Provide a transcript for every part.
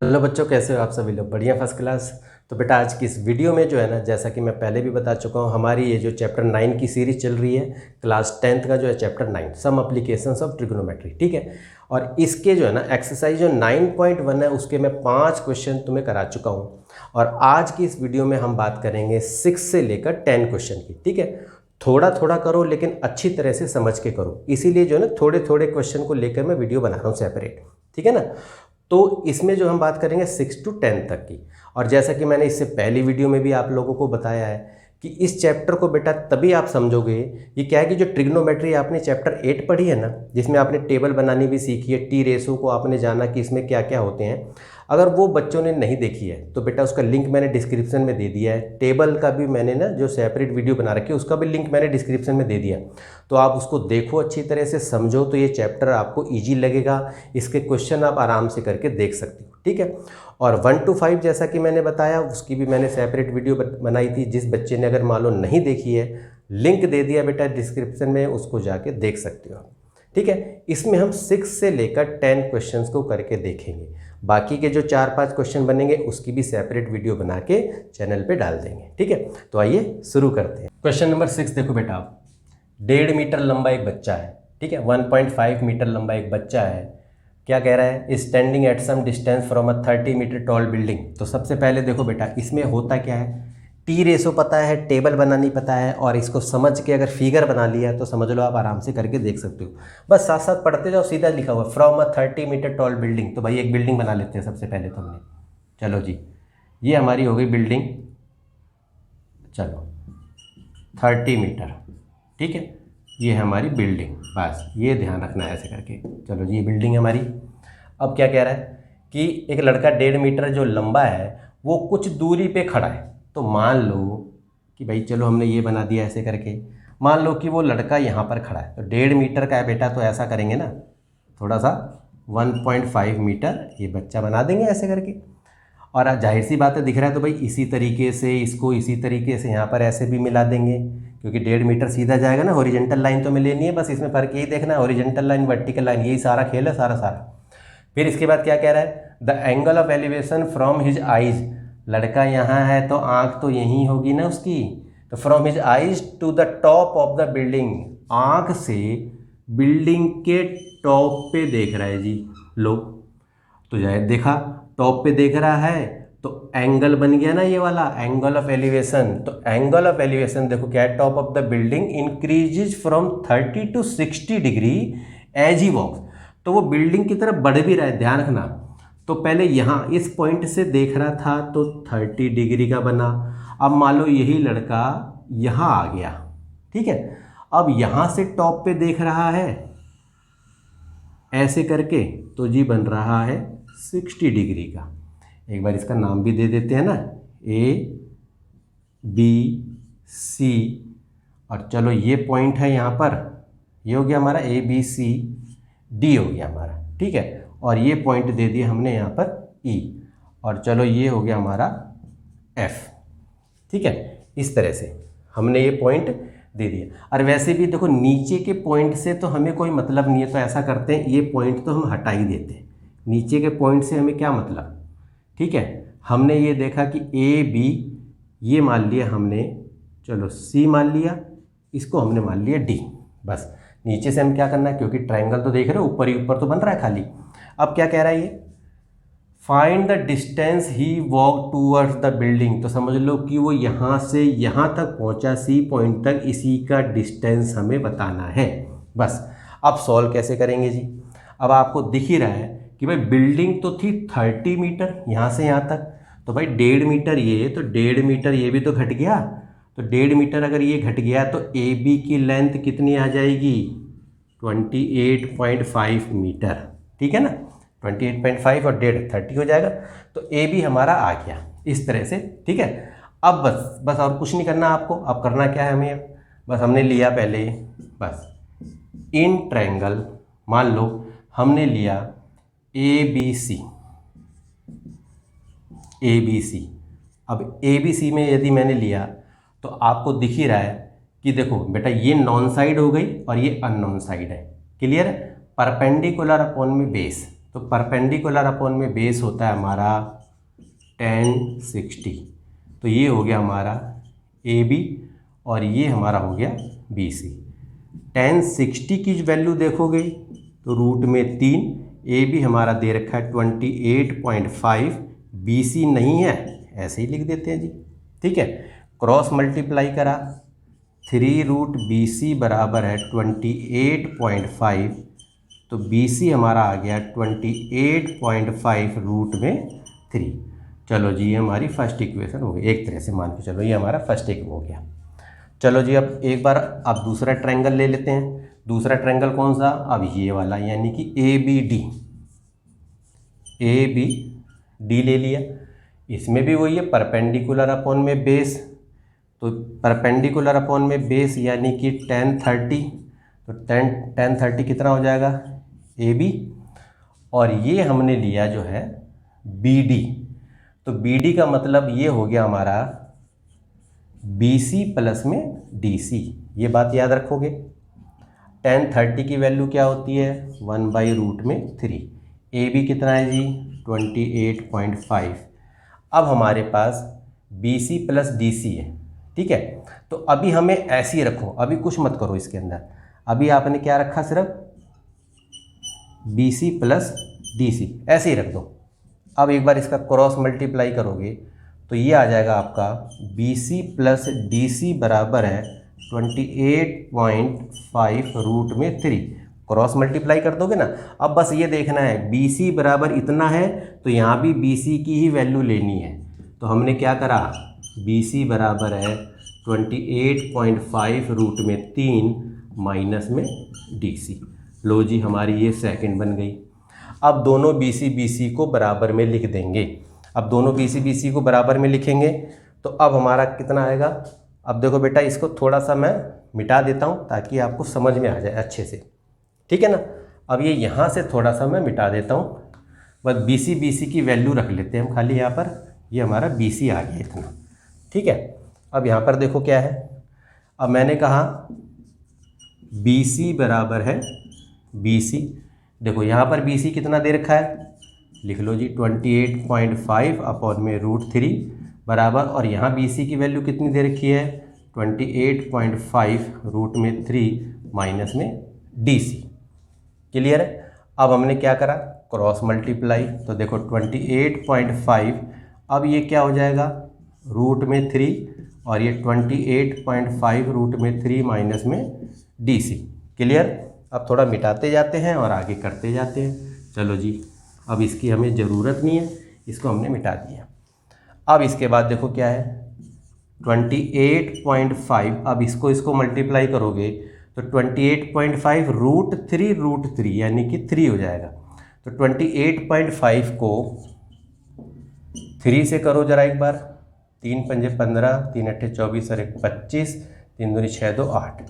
Hello बच्चों, कैसे हो आप सभी लोग? बढ़िया, फर्स्ट क्लास। तो बेटा आज की इस वीडियो में जो है ना, जैसा कि मैं पहले भी बता चुका हूँ, हमारी ये जो चैप्टर 9 की सीरीज चल रही है, क्लास 10th का जो है chapter 9 some applications of trigonometry, ठीक है। और इसके जो है ना एक्सरसाइज जो 9.1 है उसके मैं 5 क्वेश्चन तुम्हें करा चुका हूँ। और आज की इस वीडियो में हम बात करेंगे 6 से लेकर 10 क्वेश्चन की, ठीक है। थोड़ा थोड़ा करो लेकिन अच्छी तरह से समझ के करो, इसीलिए जो है ना थोड़े थोड़े क्वेश्चन को लेकर मैं वीडियो बना रहा हूँ सेपरेट, ठीक है ना। तो इसमें जो हम बात करेंगे 6 to 10 तक की। और जैसा कि मैंने इससे पहली वीडियो में भी आप लोगों को बताया है कि इस चैप्टर को बेटा तभी आप समझोगे। ये क्या है कि जो ट्रिग्नोमेट्री आपने चैप्टर 8 पढ़ी है ना, जिसमें आपने टेबल बनानी भी सीखी है, टी रेशो को आपने जाना कि इसमें क्या क्या होते हैं। अगर वो बच्चों ने नहीं देखी है तो बेटा उसका लिंक मैंने डिस्क्रिप्शन में दे दिया है। टेबल का भी मैंने ना जो सेपरेट वीडियो बना रखी है उसका भी लिंक मैंने डिस्क्रिप्शन में दे दिया। तो आप उसको देखो, अच्छी तरह से समझो, तो ये चैप्टर आपको ईजी लगेगा। इसके क्वेश्चन आप आराम से करके देख सकते हो, ठीक है। और 1 to 5 जैसा कि मैंने बताया उसकी भी मैंने सेपरेट वीडियो बनाई थी। जिस बच्चे ने अगर मान लो नहीं देखी है, लिंक दे दिया बेटा डिस्क्रिप्शन में, उसको जाके देख सकते हो आप, ठीक है। इसमें हम 6 से लेकर 10 क्वेश्चंस को करके देखेंगे। बाकी के जो 4-5 क्वेश्चन बनेंगे उसकी भी सेपरेट वीडियो बना के चैनल पे डाल देंगे, ठीक है। तो आइए शुरू करते हैं। क्वेश्चन नंबर 6 देखो बेटा, आप 1.5 मीटर लंबा एक बच्चा है, ठीक है। 1.5 मीटर लंबा एक बच्चा है। क्या कह रहा है? Standing at some distance from a 30 metre tall building. तो सबसे पहले देखो बेटा, इसमें होता क्या है, टी रेशो पता है, टेबल बनानी पता है, और इसको समझ के अगर फिगर बना लिया तो समझ लो आप आराम से करके देख सकते हो। बस साथ साथ पढ़ते जाओ, सीधा लिखा हुआ from a 30 metre tall building. तो भाई एक बिल्डिंग बना लेते हैं सबसे पहले तो हमने। चलो जी, ये हमारी हो गई बिल्डिंग। चलो 30 मीटर, ठीक है, ये है हमारी बिल्डिंग। बस ये ध्यान रखना है ऐसे करके। चलो जी, ये बिल्डिंग है हमारी। अब क्या कह रहा है कि एक लड़का 1.5 मीटर जो लंबा है वो कुछ दूरी पे खड़ा है। तो मान लो कि भाई चलो हमने ये बना दिया ऐसे करके। मान लो कि वो लड़का यहाँ पर खड़ा है, तो 1.5 मीटर का है बेटा, तो ऐसा करेंगे ना, थोड़ा सा 1.5 मीटर ये बच्चा बना देंगे ऐसे करके। और जाहिर सी बात है, दिख रहा है तो भाई इसी तरीके से इसको इसी तरीके से यहाँ पर ऐसे भी मिला देंगे, क्योंकि 1.5 मीटर सीधा जाएगा ना। हॉरिजॉन्टल लाइन तो हमें लेनी है, बस इसमें फ़र्क यही देखना है, हॉरिजॉन्टल लाइन वर्टिकल लाइन, यही सारा खेल है सारा सारा। फिर इसके बाद क्या कह रहा है, the angle of elevation from his eyes. लड़का यहाँ है तो आँख तो यहीं होगी ना उसकी, तो from his eyes to the top of the building, आँख से बिल्डिंग के टॉप पे देख रहा है जी। लो, तो जाहिर देखा टॉप पे देख रहा है तो एंगल बन गया ना ये वाला एंगल ऑफ एलिवेशन। तो एंगल ऑफ एलिवेशन देखो क्या है, top of the building increases from 30 to 60 degree as he walks. तो वो बिल्डिंग की तरफ बढ़ भी रहा है, ध्यान रखना। तो पहले यहाँ इस पॉइंट से देख रहा था तो 30 डिग्री का बना। अब मान लो यही लड़का यहाँ आ गया, ठीक है। अब यहाँ से टॉप पे देख रहा है ऐसे करके, तो जी बन रहा है 60 डिग्री का। एक बार इसका नाम भी दे देते हैं ना, ए बी सी। और चलो ये पॉइंट है यहाँ पर, ये हो गया हमारा ए बी सी डी हो गया हमारा, ठीक है। और ये पॉइंट दे दिया हमने यहाँ पर ई, और चलो ये हो गया हमारा एफ, ठीक है। इस तरह से हमने ये पॉइंट दे दिया। और वैसे भी देखो नीचे के पॉइंट से तो हमें कोई मतलब नहीं है, तो ऐसा करते हैं ये पॉइंट तो हम हटा ही देते हैं। नीचे के पॉइंट से हमें क्या मतलब, ठीक है। हमने ये देखा कि ए बी ये मान लिया हमने, चलो सी मान लिया, इसको हमने मान लिया डी। बस नीचे से हम क्या करना है, क्योंकि ट्रायंगल तो देख रहे हो ऊपर ही ऊपर तो बन रहा है खाली। अब क्या कह रहा है ये, find the distance he walk towards the building. तो समझ लो कि वो यहाँ से यहाँ तक पहुँचा, सी पॉइंट तक, इसी का डिस्टेंस हमें बताना है। बस अब सॉल्व कैसे करेंगे जी। अब आपको दिख ही रहा है कि भाई बिल्डिंग तो थी 30 मीटर यहाँ से यहाँ तक, तो भाई 1.5 मीटर ये, तो 1.5 मीटर ये भी तो घट गया। तो 1.5 मीटर अगर ये घट गया तो ए बी की लेंथ कितनी आ जाएगी, 28.5 मीटर, ठीक है ना। 28.5 और 1.5 30 हो जाएगा। तो ए बी हमारा आ गया इस तरह से, ठीक है। अब बस बस और कुछ नहीं करना आपको। अब करना क्या है हमें, बस हमने लिया पहले, बस इन ट्रायंगल मान लो हमने लिया A B C, A B C. अब ए बी सी में यदि मैंने लिया तो आपको दिख ही रहा है कि देखो बेटा ये नॉन साइड हो गई और ये अननोन साइड है, क्लियर है। परपेंडिकुलर अपॉन में बेस, तो परपेंडिकुलर अपॉन में बेस होता है हमारा tan 60। तो ये हो गया हमारा AB और ये हमारा हो गया BC। tan 60 की वैल्यू देखोगे तो रूट में 3, AB हमारा दे रखा है 28.5, BC नहीं है, ऐसे ही लिख देते हैं जी। ठीक है, क्रॉस मल्टीप्लाई करा, 3 रूट BC बराबर है 28.5, तो BC हमारा आ गया 28.5 रूट में 3। चलो जी, ये हमारी फर्स्ट इक्वेशन हो गई, एक तरह से मान के चलो ये हमारा फर्स्ट एक हो गया। चलो जी, अब एक बार अब दूसरा ट्रायंगल ले लेते हैं। दूसरा ट्रायंगल कौन सा? अब ये वाला, यानी कि ABD ले लिया। इसमें भी वही है, परपेंडिकुलर अपॉन में बेस, तो परपेंडिकुलर अपॉन में बेस यानी कि tan 30, तो tan 30 कितना हो जाएगा? AB। और ये हमने लिया जो है BD, तो BD का मतलब ये हो गया हमारा BC प्लस में DC। ये बात याद रखोगे। tan 30 की वैल्यू क्या होती है? 1/√3। AB कितना है जी? 28.5। अब हमारे पास BC प्लस DC है। ठीक है, तो अभी हमें ऐसे ही रखो, अभी कुछ मत करो इसके अंदर। अभी आपने क्या रखा? सिर्फ BC प्लस DC, ऐसे ही रख दो। अब एक बार इसका क्रॉस मल्टीप्लाई करोगे तो ये आ जाएगा आपका BC प्लस DC बराबर है 28.5√3। क्रॉस मल्टीप्लाई कर दोगे ना। अब बस ये देखना है BC बराबर इतना है, तो यहाँ भी BC की ही वैल्यू लेनी है। तो हमने क्या करा? BC बराबर है 28.5√3 माइनस में DC। लो जी, हमारी ये सेकंड बन गई। अब दोनों BC को बराबर में लिख देंगे। अब दोनों BC को बराबर में लिखेंगे तो अब हमारा कितना आएगा? अब देखो बेटा, इसको थोड़ा सा मैं मिटा देता हूँ ताकि आपको समझ में आ जाए अच्छे से। ठीक है ना। अब ये यहाँ से थोड़ा सा मैं मिटा देता हूँ, बस BC की वैल्यू रख लेते हैं हम खाली यहाँ पर। ये हमारा BC आ गया इतना। ठीक है, अब यहाँ पर देखो क्या है। अब मैंने कहा BC बराबर है BC, देखो यहाँ पर BC कितना दे रखा है? लिख लो जी 28.5 अपॉन में √3 बराबर, और यहाँ BC की वैल्यू कितनी दे रखी है? 28.5√3 माइनस में DC। क्लियर है। अब हमने क्या करा? क्रॉस मल्टीप्लाई, तो देखो 28.5, अब ये क्या हो जाएगा? √3, और ये 28.5√3 माइनस में DC। क्लियर। अब थोड़ा मिटाते जाते हैं और आगे करते जाते हैं। चलो जी, अब इसकी हमें ज़रूरत नहीं है, इसको हमने मिटा दिया। अब इसके बाद देखो क्या है? 28.5, अब इसको मल्टीप्लाई करोगे तो 28.5 √3 यानी कि 3 हो जाएगा। तो 28.5 को 3 से करो जरा एक बार। 3 पंजे 15, 3 अट्ठे 24 और 1 25, 3 दूनी 6 2 8,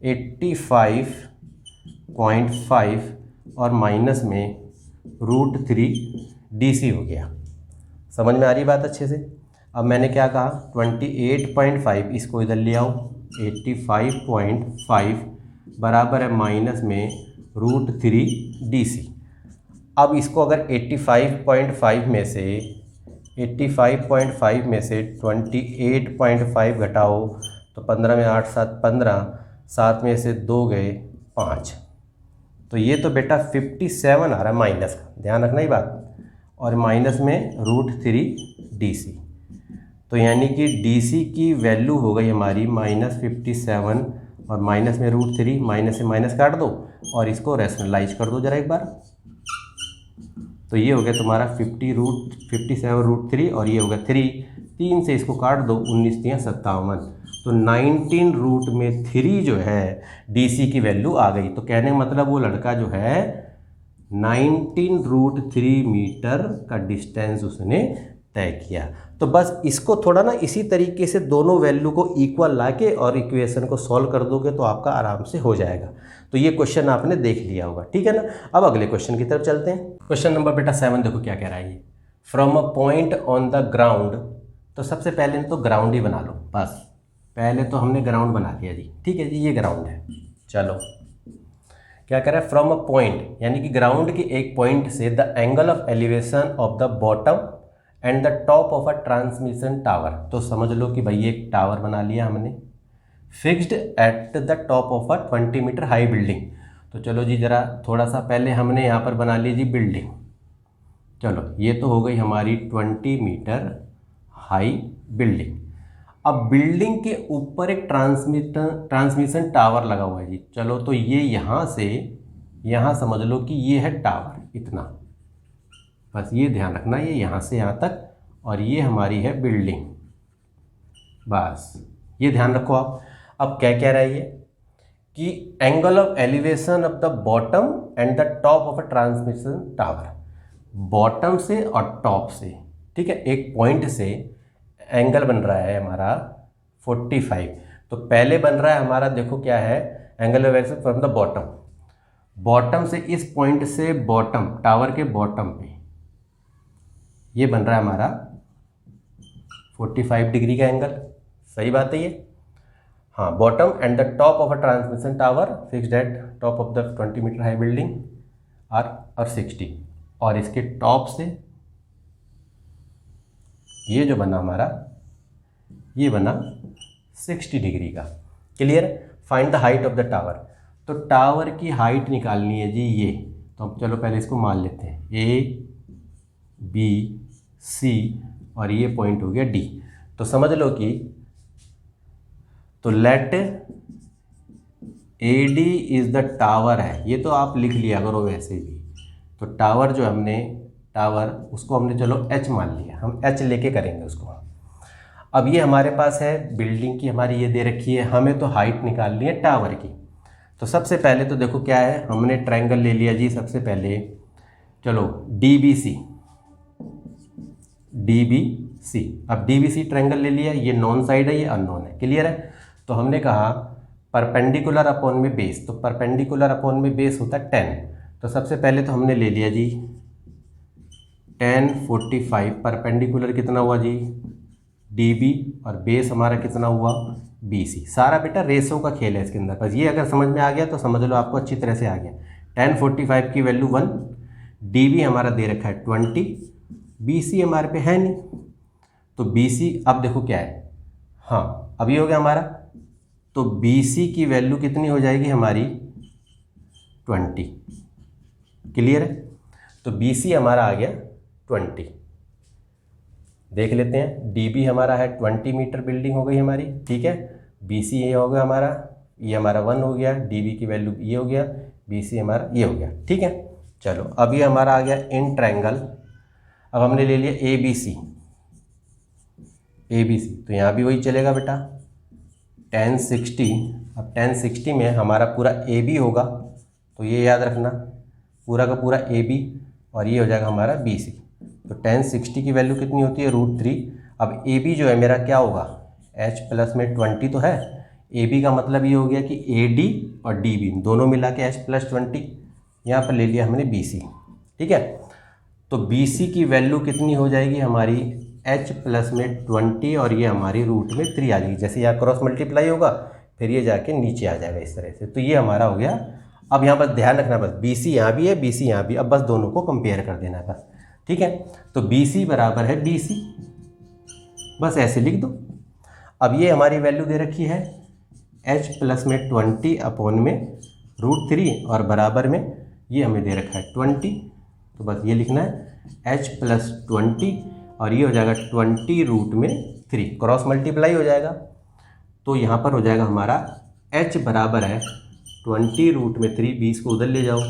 85.5 और माइनस में √3 DC हो गया। समझ में आ रही बात अच्छे से? अब मैंने क्या कहा? 28.5, इसको इधर ले आओ, 85.5 बराबर है माइनस में √3 DC। अब इसको अगर 85.5 में से 28.5 घटाओ तो 15 में 8 7 15, 7 में से 2 गए 5, तो ये तो बेटा 57 आ रहा है माइनस का, ध्यान रखना ही बात। और माइनस में √3 DC, तो यानी कि DC की वैल्यू हो गई हमारी -57, और माइनस में √3, माइनस से माइनस काट दो और इसको रैशनलाइज कर दो जरा एक बार। तो ये हो गया तुम्हारा 57√3, और ये हो गया 3 से इसको काट दो, 19 3 57, तो 19√3 जो है DC की वैल्यू आ गई। तो कहने का मतलब वो लड़का जो है 19√3 मीटर का डिस्टेंस उसने तय किया। तो बस इसको थोड़ा ना इसी तरीके से दोनों वैल्यू को इक्वल लाके और इक्वेशन को सॉल्व कर दोगे तो आपका आराम से हो जाएगा। तो ये क्वेश्चन आपने देख लिया होगा, ठीक है ना। अब अगले क्वेश्चन की तरफ चलते हैं। क्वेश्चन नंबर बेटा 7 देखो क्या कह रहा है ये। From a point on the ground, तो सबसे पहले तो ग्राउंड ही बना लो, बस पहले तो हमने ग्राउंड बना लिया जी, ठीक है जी, ये ग्राउंड है। चलो क्या कह रहा है, फ्रॉम अ पॉइंट, यानी कि ग्राउंड के एक पॉइंट से the angle of elevation of the bottom and the top of a transmission tower. तो समझ लो कि भाई एक टावर बना लिया हमने fixed at the top of a 20 metre high building. तो चलो जी ज़रा थोड़ा सा पहले हमने यहाँ पर बना ली जी बिल्डिंग। चलो ये तो हो गई हमारी 20 मीटर हाई बिल्डिंग। अब बिल्डिंग के ऊपर एक ट्रांसमिशन टावर लगा हुआ है जी। चलो तो ये यहाँ से यहाँ समझ लो कि ये है टावर, इतना, बस ये ध्यान रखना, ये यहाँ से यहाँ तक, और ये हमारी है बिल्डिंग, बस ये ध्यान रखो आप। अब क्या कह रहा है ये कि angle of elevation of the bottom and the top of a transmission tower, bottom से और टॉप से, ठीक है, एक पॉइंट से एंगल बन रहा है हमारा 45। तो पहले बन रहा है हमारा, देखो क्या है, angle of elevation from the bottom, bottom से इस पॉइंट से बॉटम, टावर के बॉटम पे ये बन रहा है हमारा 45 डिग्री का एंगल। सही बात है ये, हाँ। Bottom and the top of a transmission tower fixed at top of the 20 metre high building और 60, और इसके टॉप से ये जो बना हमारा, ये बना 60 डिग्री का। Clear. Find the height of the tower. तो टावर की हाइट निकालनी है जी ये। तो अब चलो पहले इसको मान लेते हैं, ए बी सी और ये पॉइंट हो गया डी। तो समझ लो कि, तो let A D is the tower है, ये तो आप लिख लिया करो वैसे भी। तो टावर जो हमने, टावर उसको हमने चलो एच मान लिया, हम एच लेके करेंगे उसको। अब ये हमारे पास है बिल्डिंग की, हमारी ये दे रखी है, हमें तो हाइट निकालनी है टावर की। तो सबसे पहले तो देखो क्या है, हमने ट्रायंगल ले लिया जी। सबसे पहले चलो D B C, D B C, अब डी बी सी ट्रायंगल ले लिया, ये नॉन साइड है, ये अननोन है। क्लियर है। तो हमने कहा परपेंडिकुलर अपॉन में बेस, तो परपेंडिकुलर अपॉन में बेस होता है 10। तो सबसे पहले तो हमने ले लिया जी 10 45, परपेंडिकुलर कितना हुआ जी डी बी, और बेस हमारा कितना हुआ बी सी। सारा बेटा रेसो का खेल है इसके अंदर, बस ये अगर समझ में आ गया तो समझ लो आपको अच्छी तरह से आ गया। 10 45 की वैल्यू 1, डी बी हमारा दे रखा है 20, बी सी हमारे पे है नहीं, तो बी सी अब देखो क्या है, हाँ अभी हो गया हमारा। तो बी सी की वैल्यू कितनी हो जाएगी हमारी 20। क्लियर है। तो बी सी हमारा आ गया 20। देख लेते हैं, डी बी हमारा है 20 मीटर बिल्डिंग हो गई हमारी, ठीक है। बी सी ये हो गया हमारा, ये हमारा 1 हो गया, डी बी की वैल्यू ये हो गया, बी सी हमारा ये हो गया, ठीक है। चलो अब ये हमारा आ गया इन ट्रायंगल। अब हमने ले लिया A B C, A B C, तो यहाँ भी वही चलेगा बेटा 10 60। अब 10 60 में हमारा पूरा ए बी होगा, तो ये याद रखना पूरा का पूरा ए बी, और ये हो जाएगा हमारा बी सी। तो 10 60 की वैल्यू कितनी होती है √3। अब ए बी जो है मेरा क्या होगा, एच प्लस में 20 तो है, ए बी का मतलब ये हो गया कि ए डी और डी बी दोनों मिला के एच प्लस 20, यहाँ पर ले लिया हमने बी सी, ठीक है। तो बी सी की वैल्यू कितनी हो जाएगी हमारी एच प्लस में 20, और ये हमारी √3 आ जाएगी। जैसे यहाँ क्रॉस मल्टीप्लाई होगा फिर ये जाके नीचे आ जाएगा इस तरह से। तो ये हमारा हो गया। अब यहाँ बस ध्यान रखना, बस बी सी यहाँ भी है, बी सी यहाँ भी, अब बस दोनों को कंपेयर कर देना है बस, ठीक है। तो बी सी बराबर है बी सी, बस ऐसे लिख दो। अब ये हमारी वैल्यू दे रखी है एच प्लस में 20 अपॉन में √3, और बराबर में ये हमें दे रखा है 20। तो बस ये लिखना है एच प्लस 20, और ये हो जाएगा 20√3, क्रॉस मल्टीप्लाई हो जाएगा। तो यहाँ पर हो जाएगा हमारा h बराबर है 20√3, 20 को उधर ले जाओ,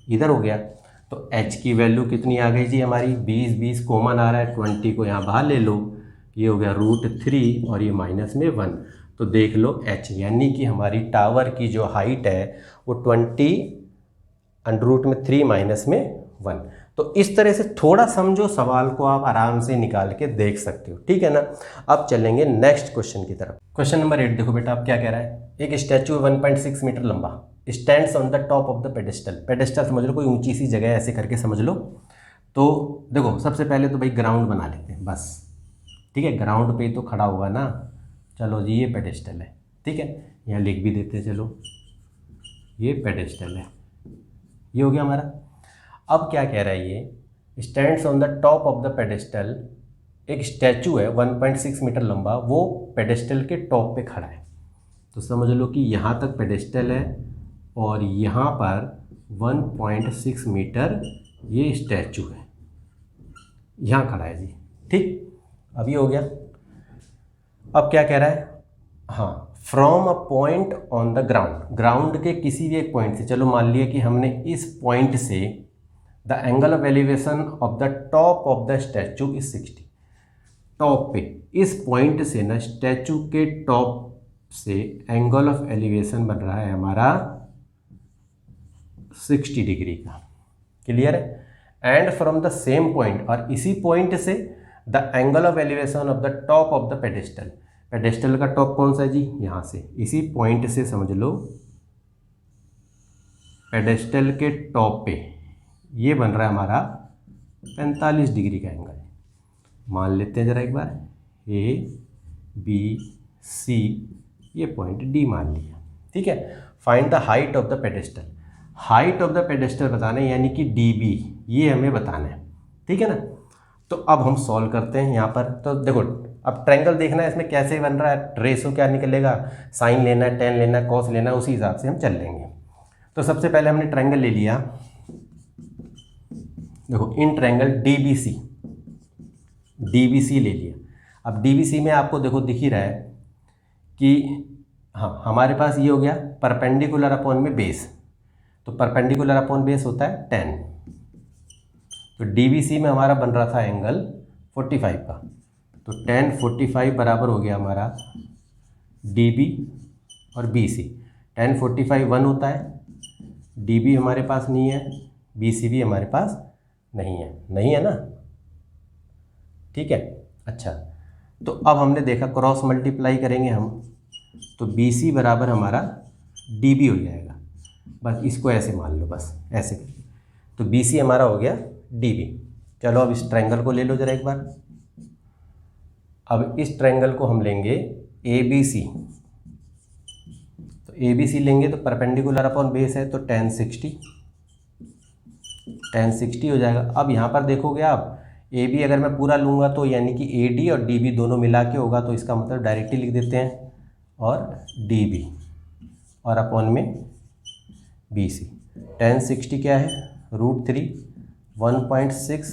इधर हो गया। तो h की वैल्यू कितनी आ गई जी हमारी 20, 20 कॉमन आ रहा है, 20 को यहाँ बाहर ले लो, ये हो गया √3 और ये माइनस में 1। तो देख लो h, यानी कि हमारी टावर की जो हाइट है वो 20√3 माइनस में 1। तो इस तरह से थोड़ा समझो, सवाल को आप आराम से निकाल के देख सकते हो, ठीक है ना। अब चलेंगे नेक्स्ट क्वेश्चन की तरफ। क्वेश्चन नंबर 8 देखो बेटा, अब क्या कह रहा है, एक स्टैचू 1.6 मीटर लंबा stands on the top of the pedestal. Pedestal समझ लो कोई ऊंची सी जगह, ऐसे करके समझ लो। तो देखो सबसे पहले तो भाई ग्राउंड बना लेते हैं बस, ठीक है, ग्राउंड पे ही तो खड़ा होगा ना। चलो जी ये पेडेस्टल है, ठीक है, यहाँ लिख भी देते हैं, चलो ये पेडेस्टल है, ये हो गया हमारा। अब क्या कह रहा है ये, stands on the top of the pedestal, एक स्टैचू है 1.6 मीटर लंबा, वो पेडेस्टल के टॉप पे खड़ा है। तो समझ लो कि यहाँ तक पेडेस्टल है और यहाँ पर 1.6 मीटर ये स्टैचू है, यहाँ खड़ा है जी। ठीक, अब ये हो गया। अब क्या कह रहा है, हाँ, from a point on the ground, ground के किसी भी एक पॉइंट से, चलो मान लिया कि हमने इस पॉइंट से the angle of elevation of the top of the statue is 60, top पे इस पॉइंट से ना स्टैचू के टॉप से एंगल ऑफ एलिवेशन बन रहा है हमारा 60 डिग्री का। क्लियर है। And from the same point, और इसी पॉइंट से the angle of elevation of the top of the pedestal, pedestal का टॉप कौन सा है जी, यहाँ से, इसी पॉइंट से समझ लो पेडेस्टल के टॉप पे ये बन रहा है हमारा 45 डिग्री का एंगल। मान लेते हैं जरा एक बार, ए बी सी, ये पॉइंट डी मान लिया। ठीक है। Find the height of the pedestal, height of the pedestal बताना है, यानी कि डी बी, ये हमें बताना है। ठीक है ना। तो अब हम सॉल्व करते हैं यहाँ पर। तो देखो, अब ट्रायंगल देखना है इसमें कैसे बन रहा है, रेशो क्या निकलेगा, साइन लेना है, टेन लेना है, कॉस लेना है, उसी हिसाब से हम चल लेंगे। तो सबसे पहले हमने ट्रायंगल ले लिया, देखो इन ट्रायंगल डीबीसी ले लिया। अब डीबीसी में आपको देखो दिख ही रहा है कि हाँ, हमारे पास ये हो गया परपेंडिकुलर अपॉन में बेस, तो परपेंडिकुलर अपॉन बेस होता है 10। तो डीबीसी में हमारा बन रहा था एंगल 45 का, तो 10 45 बराबर हो गया हमारा डीबी और बीसी। 10 45 1 होता है, डीबी हमारे पास नहीं है, बीसी भी हमारे पास नहीं है ना। ठीक है। अच्छा, तो अब हमने देखा क्रॉस मल्टीप्लाई करेंगे हम, तो बीसी बराबर हमारा डीबी हो जाएगा। बस इसको ऐसे मान लो, बस ऐसे, तो बीसी हमारा हो गया डीबी। चलो अब इस ट्रायंगल को ले लो जरा एक बार। अब इस ट्रायंगल को हम लेंगे ए बी सी, तो ए बी सी लेंगे तो परपेंडिकुलर अपॉन बेस है, तो 10 60 हो जाएगा। अब यहाँ पर देखोगे आप, ए बी अगर मैं पूरा लूँगा तो यानी कि ए डी और डी बी दोनों मिला के होगा, तो इसका मतलब डायरेक्टली लिख देते हैं, और डी बी और अपॉन में बी सी। 10 60 क्या है, √3 1.6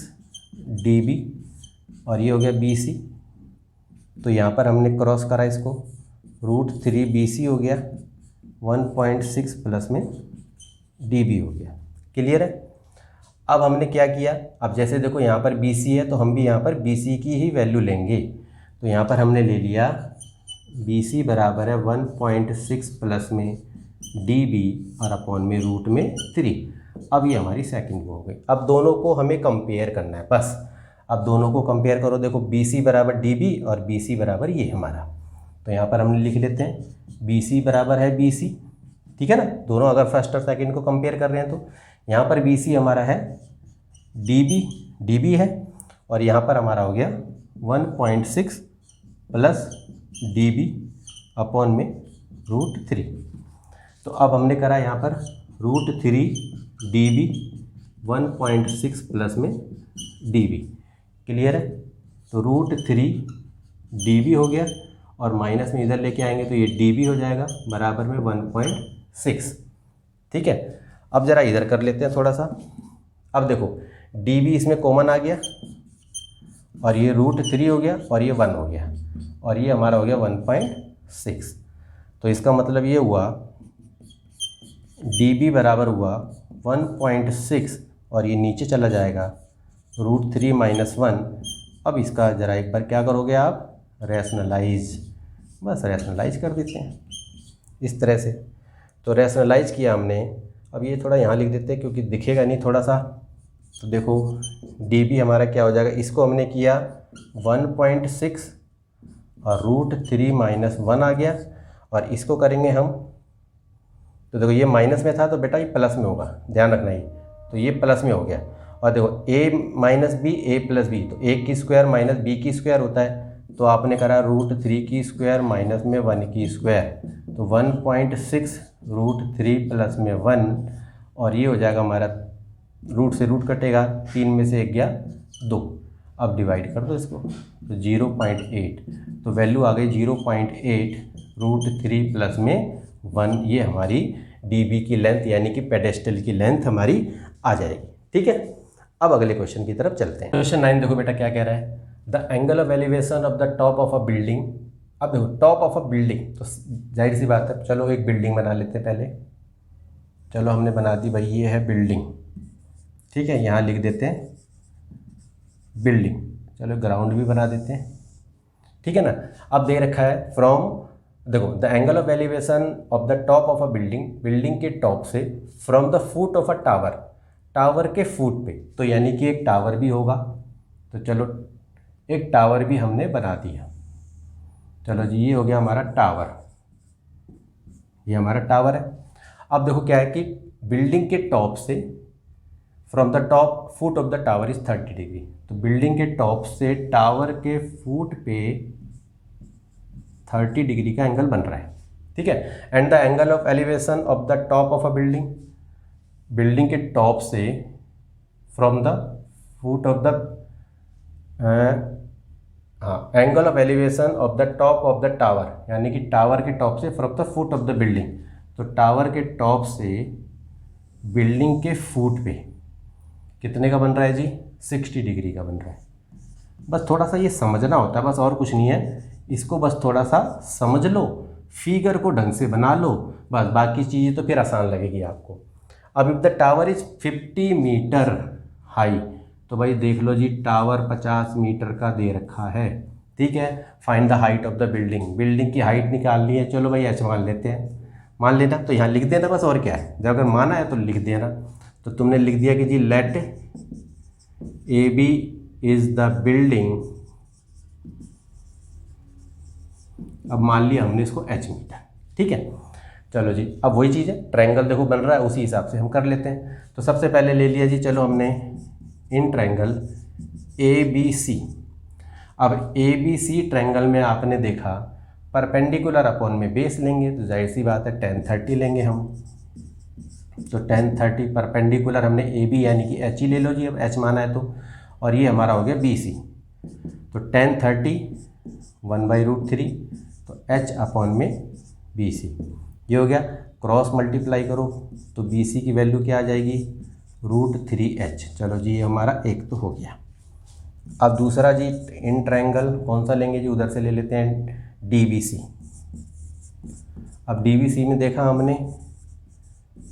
डी बी, और ये हो गया बी सी। तो यहाँ पर हमने क्रॉस करा इसको, √3 बी सी हो गया, 1.6 प्लस में डी बी हो गया। क्लियर है। अब हमने क्या किया, अब जैसे देखो यहाँ पर बी सी है, तो हम भी यहाँ पर बी सी की ही वैल्यू लेंगे। तो यहाँ पर हमने ले लिया बी सी बराबर है 1.6 प्लस में डी बी और अपॉन में √3। अब ये हमारी सेकंड वो हो गई। अब दोनों को हमें कंपेयर करना है, बस अब दोनों को कंपेयर करो। देखो बी सी बराबर डी बी और बी सी बराबर ये हमारा, तो यहाँ पर हमने लिख लेते हैं बी सी बराबर है बी सी। ठीक है ना, दोनों अगर फर्स्ट और सेकंड को कंपेयर कर रहे हैं, तो यहाँ पर बी सी हमारा है डी बी है, और यहाँ पर हमारा हो गया 1.6 प्लस डी बी अपॉन में √3। तो अब हमने करा यहाँ पर √3 डी बी 1.6 प्लस में डी बी। क्लियर है। तो √3 डी बी हो गया, और माइनस में इधर लेके आएंगे तो ये डी बी हो जाएगा बराबर में 1.6। ठीक है। अब ज़रा इधर कर लेते हैं थोड़ा सा। अब देखो डी बी इसमें कॉमन आ गया, और ये √3 हो गया, और ये 1 हो गया, और ये हमारा हो गया 1.6। तो इसका मतलब ये हुआ डी बी बराबर हुआ 1.6, और ये नीचे चला जाएगा √3 - 1। अब इसका ज़रा एक बार क्या करोगे आप, रैशनलाइज, बस रैशनलाइज कर देते हैं इस तरह से। तो रैशनलाइज किया हमने। अब ये थोड़ा यहाँ लिख देते हैं क्योंकि दिखेगा नहीं थोड़ा सा। तो देखो डी बी हमारा क्या हो जाएगा, इसको हमने किया 1.6 और √3 - 1 आ गया, और इसको करेंगे हम, तो देखो ये माइनस में था तो बेटा ये प्लस में होगा, ध्यान रखना। ये तो ये प्लस में हो गया, और देखो a - b a + b, तो a की स्क्वायर माइनस b की स्क्वायर होता है, तो आपने करा √3 की स्क्वायर माइनस में 1 की स्क्वायर, तो 1.6 √3 प्लस में 1, और ये हो जाएगा हमारा, रूट से रूट कटेगा, 3 में से 1 गया 2। अब डिवाइड कर दो इसको, तो 0.8, तो वैल्यू आ गई 0.8 √3 प्लस में 1। ये हमारी डीबी की लेंथ यानी कि पेडेस्टल की लेंथ हमारी आ जाएगी। ठीक है, अब अगले क्वेश्चन की तरफ चलते हैं। क्वेश्चन 9 देखो बेटा क्या कह रहा है, the angle of elevation of the top of a building. अब देखो टॉप ऑफ अ बिल्डिंग, तो जाहिर सी बात है, चलो एक बिल्डिंग बना लेते हैं पहले। चलो हमने बना दी भाई, ये है बिल्डिंग। ठीक है, यहाँ लिख देते हैं बिल्डिंग। चलो ग्राउंड भी बना देते हैं। ठीक है ना। अब दे रखा है फ्रॉम, देखो the angle of elevation of the top of a building, building के टॉप से, from the foot of a tower, tower के फुट पे, तो यानी कि एक टावर भी होगा। तो चलो एक टावर भी हमने बना दिया। चलो जी, ये हो गया हमारा टावर, ये हमारा टावर है। अब देखो क्या है कि बिल्डिंग के टॉप से, from the top foot of the tower is 30 degree, तो बिल्डिंग के टॉप से टावर के फुट पे 30 डिग्री का एंगल बन रहा है। ठीक है, and the angle of elevation of the top of a building, building के टॉप से, from the foot of the, angle of elevation of the top of the tower, यानी कि टावर के टॉप से, from the foot of the building, तो tower के top से building के फुट पे कितने का बन रहा है जी, 60 डिग्री का बन रहा है। बस थोड़ा सा ये समझना होता है, बस और कुछ नहीं है, इसको बस थोड़ा सा समझ लो, फिगर को ढंग से बना लो, बस बाकी चीज़ें तो फिर आसान लगेगी आपको। अब if the tower is 50 metre high, तो भाई देख लो जी, टावर 50 मीटर का दे रखा है। ठीक है, find the height of the building, building की हाइट निकालनी है। चलो भाई एच मान लेते हैं, मान लेना, तो यहाँ लिख देना बस, और क्या है, जब अगर माना है तो लिख देना। तो तुमने लिख दिया कि जी let A B is the building, अब मान लिया हमने इसको एच मीटर। ठीक है, चलो जी, अब वही चीज़ है, ट्रायंगल देखो बन रहा है, उसी हिसाब से हम कर लेते हैं। तो सबसे पहले ले लिया जी, चलो हमने in triangle A B C. अब ए बी सी ट्रायंगल में आपने देखा परपेंडिकुलर अपॉन में बेस लेंगे, तो जाहिर सी बात है tan 30 लेंगे हम। तो tan 30 परपेंडिकुलर हमने ए बी यानी कि एच ही ले लो जी, अब एच माना है तो, और ये हमारा हो गया बी सी। तो tan 30 1/√3, तो एच अपॉन में बी सी, ये हो गया। क्रॉस मल्टीप्लाई करो तो बी सी की वैल्यू क्या आ जाएगी, √3h। चलो जी, ये हमारा एक तो हो गया। अब दूसरा जी इन ट्रायंगल कौन सा लेंगे जी, उधर से ले लेते हैं डी बी सी। अब डी बी सी में देखा हमने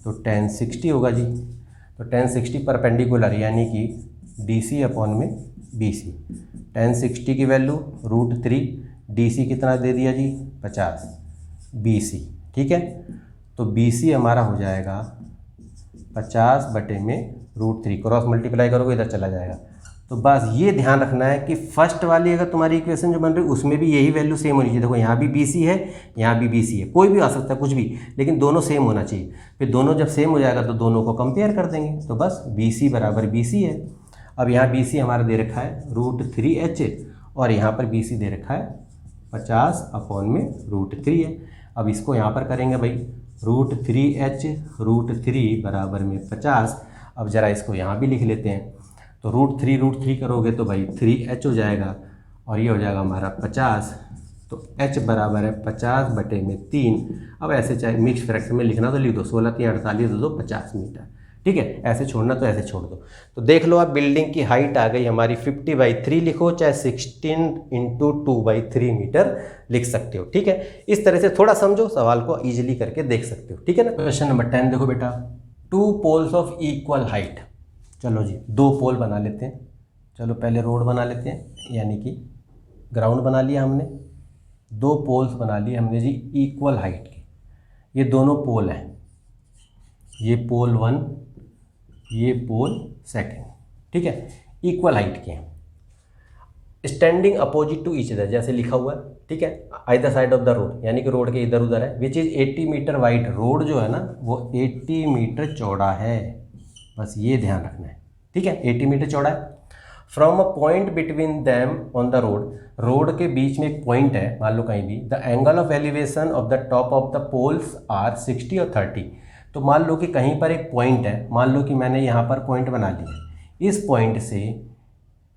तो tan 60 होगा जी, तो tan 60 परपेंडिकुलर यानी कि डी सी अपॉन में बी सी। tan 60 की वैल्यू √3, डी सी कितना दे दिया जी 50, बी सी। ठीक है, तो बी सी हमारा हो जाएगा 50/√3, क्रॉस मल्टीप्लाई करोगे इधर चला जाएगा। तो बस ये ध्यान रखना है कि फर्स्ट वाली अगर तुम्हारी इक्वेशन जो बन रही है उसमें भी यही वैल्यू सेम होनी चाहिए। देखो यहाँ भी बी सी है, यहाँ भी बी सी है, कोई भी आ सकता है कुछ भी, लेकिन दोनों सेम होना चाहिए। फिर दोनों जब सेम हो जाएगा तो दोनों को कंपेयर कर देंगे, तो बस बी सी बराबर बी सी है। अब यहाँ बी सी हमारा दे रखा है √3h, और यहाँ पर बी सी दे रखा है 50/√3 है। अब इसको यहाँ पर करेंगे भाई, √3h √3 बराबर में 50। अब ज़रा इसको यहाँ भी लिख लेते हैं, तो √3 करोगे तो भाई 3h हो जाएगा, और ये हो जाएगा हमारा 50। तो h बराबर है 50/3। अब ऐसे चाहे मिक्स फ्रैक्शन में लिखना तो लिख दो, 16 3 48 दो 50 मीटर। ठीक है, ऐसे छोड़ना तो ऐसे छोड़ दो। तो देख लो आप, बिल्डिंग की हाइट आ गई हमारी 50/3 लिखो, चाहे 16 × 2/3 मीटर लिख सकते हो। ठीक है, इस तरह से थोड़ा समझो, सवाल को इजीली करके देख सकते हो। ठीक है ना। क्वेश्चन नंबर 10 देखो बेटा, 2 पोल्स ऑफ इक्वल हाइट। चलो जी, 2 पोल बना लेते हैं। चलो पहले रोड बना लेते हैं, यानी कि ग्राउंड बना लिया हमने, 2 पोल्स बना लिए हमने जी इक्वल हाइट के। ये दोनों पोल हैं, ये पोल 1, ये पोल 2। ठीक है, इक्वल हाइट के हैं, standing opposite to each other, जैसे लिखा हुआ है। ठीक है, either side of the road, यानी कि रोड के इधर उधर है, which is 80 metre wide. Road जो है ना वो 80 मीटर चौड़ा है, बस ये ध्यान रखना है। ठीक है, 80 मीटर चौड़ा है। From a point between them on the road, road के बीच में एक पॉइंट है मान लो कहीं भी, the angle of elevation of the top of the poles are 60 और 30। तो मान लो कि कहीं पर एक पॉइंट है, मान लो कि मैंने यहाँ पर पॉइंट बना लिया, इस पॉइंट से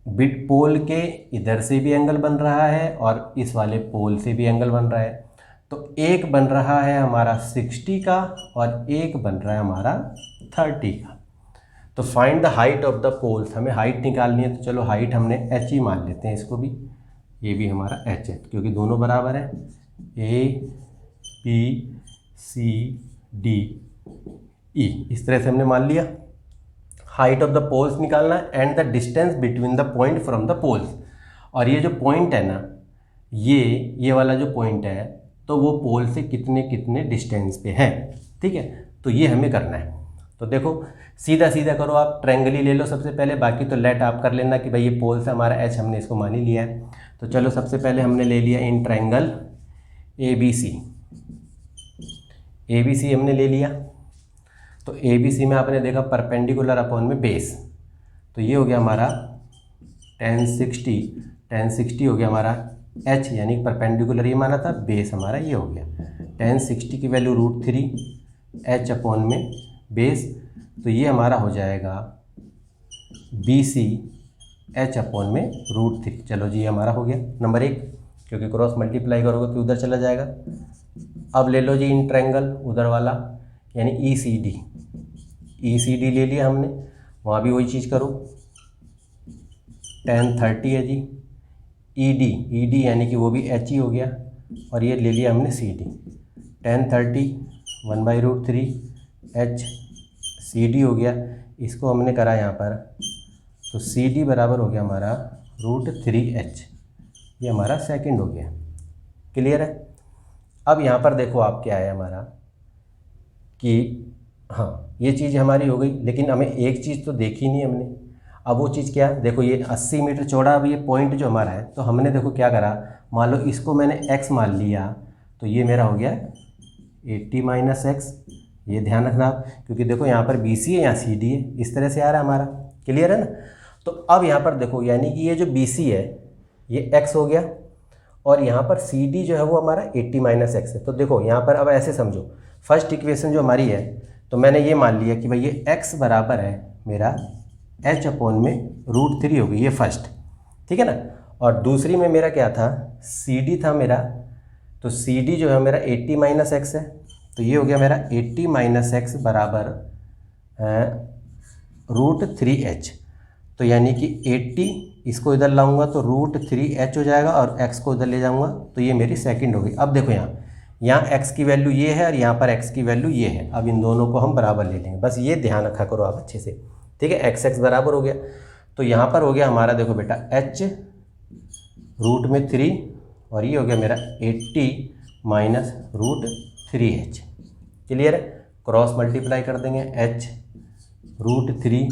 बिट पोल के इधर से भी एंगल बन रहा है और इस वाले पोल से भी एंगल बन रहा है। तो एक बन रहा है हमारा 60 का और एक बन रहा है हमारा 30 का। तो find the height of the poles, हमें हाइट निकालनी है। तो चलो हाइट हमने h ही मान लेते हैं इसको भी, ये भी हमारा h है क्योंकि दोनों बराबर है। A B C D E, इस तरह से हमने मान लिया। हाइट ऑफ द पोल्स निकालना है and the distance between the point from the poles. और ये जो पॉइंट है ना, ये वाला जो पॉइंट है, तो वो पोल से कितने कितने डिस्टेंस पे है, ठीक है। तो ये हमें करना है। तो देखो सीधा सीधा करो, आप ट्रायंगल ही ले लो सबसे पहले, बाकी तो लेट आप कर लेना कि भाई ये पोल से हमारा h हमने इसको मान ही लिया है। तो चलो सबसे पहले हमने ले लिया इन ट्रायंगल ABC हमने ले लिया। तो ABC में आपने देखा परपेंडिकुलर अपॉन में बेस, तो ये हो गया हमारा tan 60 हो गया हमारा h, यानी परपेंडिकुलर ये माना था, बेस हमारा ये हो गया। tan 60 की वैल्यू √3 h अपॉन में बेस, तो ये हमारा हो जाएगा BC h अपॉन में √3। चलो जी हमारा हो गया नंबर 1, क्योंकि क्रॉस मल्टीप्लाई करोगे तो उधर चला जाएगा। अब ले लो जी इन ट्रायंगल उधर वाला, यानी ECD ले लिया हमने, वहाँ भी वही चीज़ करो। tan 30 है जी, ED यानी कि वो भी h ही हो गया, और ये ले लिया हमने CD। tan 30 1/√3 h CD हो गया, इसको हमने करा यहाँ पर, तो CD बराबर हो गया हमारा √3h, ये हमारा सेकंड हो गया। क्लियर है। अब यहाँ पर देखो आप क्या है हमारा कि हाँ ये चीज़ हमारी हो गई, लेकिन हमें एक चीज़ तो देखी नहीं हमने। अब वो चीज़ क्या, देखो ये 80 मीटर चौड़ा, अब ये पॉइंट जो हमारा है, तो हमने देखो क्या करा, मान लो इसको मैंने x मान लिया, तो ये मेरा हो गया 80 - x। ये ध्यान रखना आप, क्योंकि देखो यहाँ पर BC है, यहाँ CD है, इस तरह से आ रहा है हमारा। क्लियर है ना। तो अब यहाँ पर देखो, यानी कि ये जो BC है ये x हो गया, और यहाँ पर CD जो है वो हमारा 80 - x है। तो देखो यहाँ पर अब ऐसे समझो, फर्स्ट इक्वेशन जो हमारी है, तो मैंने ये मान लिया कि भाई ये x बराबर है मेरा h अपॉन में √3 होगी, ये फर्स्ट, ठीक है ना। और दूसरी में मेरा क्या था, CD था मेरा, तो CD जो है मेरा 80 - x है, तो ये हो गया मेरा 80 - x बराबर √3h। तो यानी कि 80 इसको इधर लाऊंगा तो √3h हो जाएगा, और x को इधर ले जाऊंगा तो ये मेरी सेकंड हो गई। अब देखो यहाँ x की वैल्यू ये है और यहाँ पर x की वैल्यू ये है। अब इन दोनों को हम बराबर ले लेंगे, बस ये ध्यान रखा करो आप अच्छे से, ठीक है। x बराबर हो गया, तो यहाँ पर हो गया हमारा, देखो बेटा h √3, और ये हो गया मेरा 80 - √3h। क्लियर है। क्रॉस मल्टीप्लाई कर देंगे, h √3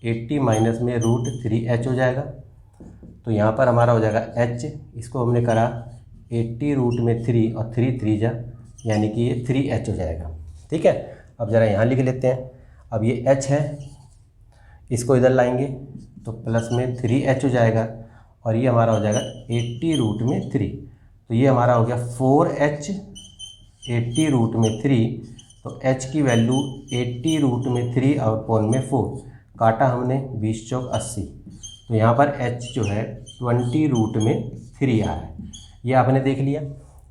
80 माइनस में √3h हो जाएगा। तो यहाँ पर हमारा हो जाएगा h, इसको हमने करा 80 √3 और 3 3 जा, यानी कि ये 3h हो जाएगा, ठीक है। अब ज़रा यहाँ लिख लेते हैं। अब ये h है, इसको इधर लाएंगे तो प्लस में 3h हो जाएगा, और ये हमारा हो जाएगा 80 √3, तो ये हमारा हो गया 4h 80 √3। तो h की वैल्यू 80 √3 अपॉन में 4, काटा हमने 20 चौक 80, तो यहाँ पर h जो है 20 √3 आ है। ये आपने देख लिया।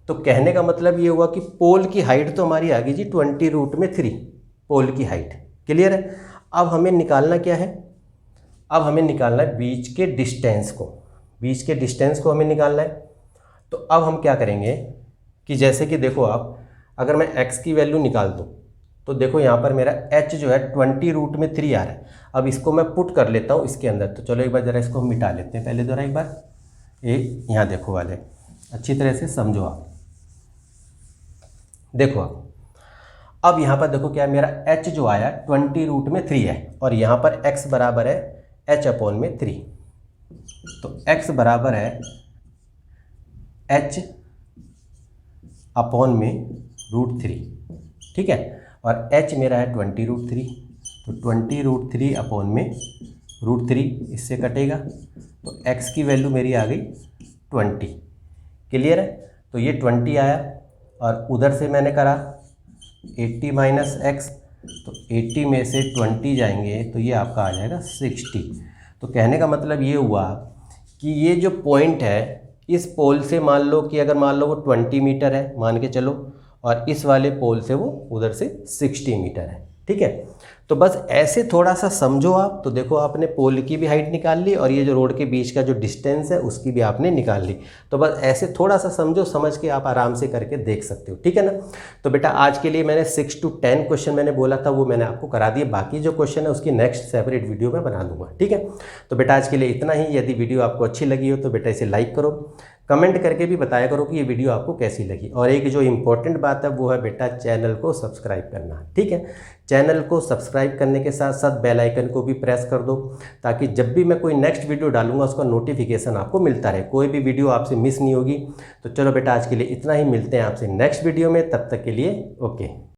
तो कहने का मतलब ये हुआ कि पोल की हाइट तो हमारी आ गई जी 20 √3, पोल की हाइट। क्लियर है। अब हमें निकालना क्या है, अब हमें निकालना है बीच के डिस्टेंस को, बीच के डिस्टेंस को हमें निकालना है। तो अब हम क्या करेंगे कि जैसे कि देखो आप, अगर मैं x की वैल्यू निकाल दूँ तो देखो यहाँ पर मेरा h जो है 20 √3 आ रहा है। अब इसको मैं पुट कर लेता हूँ इसके अंदर। तो चलो एक बार ज़रा इसको हम मिटा लेते हैं पहले ज़रा एक बार। यहाँ देखो वाले, अच्छी तरह से समझो आप, देखो आप। अब यहाँ पर देखो क्या है, मेरा h जो आया 20 √3 है, और यहाँ पर x बराबर है h अपॉन में 3। तो x बराबर है h अपॉन में √3, ठीक है। और h मेरा है 20 √3, तो 20 √3 अपॉन में √3, इससे कटेगा, तो x की वैल्यू मेरी आ गई 20। क्लियर है। तो ये 20 आया, और उधर से मैंने करा 80 माइनस एक्स, तो 80 में से 20 जाएंगे तो ये आपका आ जाएगा 60। तो कहने का मतलब ये हुआ कि ये जो पॉइंट है इस पोल से मान लो कि अगर मान लो वो 20 मीटर है मान के चलो, और इस वाले पोल से वो उधर से 60 मीटर है, ठीक है। तो बस ऐसे थोड़ा सा समझो आप, तो देखो आपने पोल की भी हाइट निकाल ली और ये जो रोड के बीच का जो डिस्टेंस है उसकी भी आपने निकाल ली। तो बस ऐसे थोड़ा सा समझो, समझ के आप आराम से करके देख सकते हो, ठीक है ना। तो बेटा आज के लिए मैंने 6 to 10 क्वेश्चन मैंने बोला था वो मैंने आपको करा दिए, बाकी जो क्वेश्चन है उसकी नेक्स्ट सेपरेट वीडियो में बना दूंगा, ठीक है। तो बेटा आज के लिए इतना ही। यदि वीडियो आपको अच्छी लगी हो तो बेटा इसे लाइक करो, कमेंट करके भी बताया करो कि ये वीडियो आपको कैसी लगी। और एक जो इंपॉर्टेंट बात है वो है बेटा चैनल को सब्सक्राइब करना, ठीक है। चैनल को सब्सक्राइब करने के साथ साथ बेल आइकन को भी प्रेस कर दो, ताकि जब भी मैं कोई नेक्स्ट वीडियो डालूंगा उसका नोटिफिकेशन आपको मिलता रहे, कोई भी वीडियो आपसे मिस नहीं होगी। तो चलो बेटा आज के लिए इतना ही, मिलते हैं आपसे नेक्स्ट वीडियो में, तब तक के लिए ओके।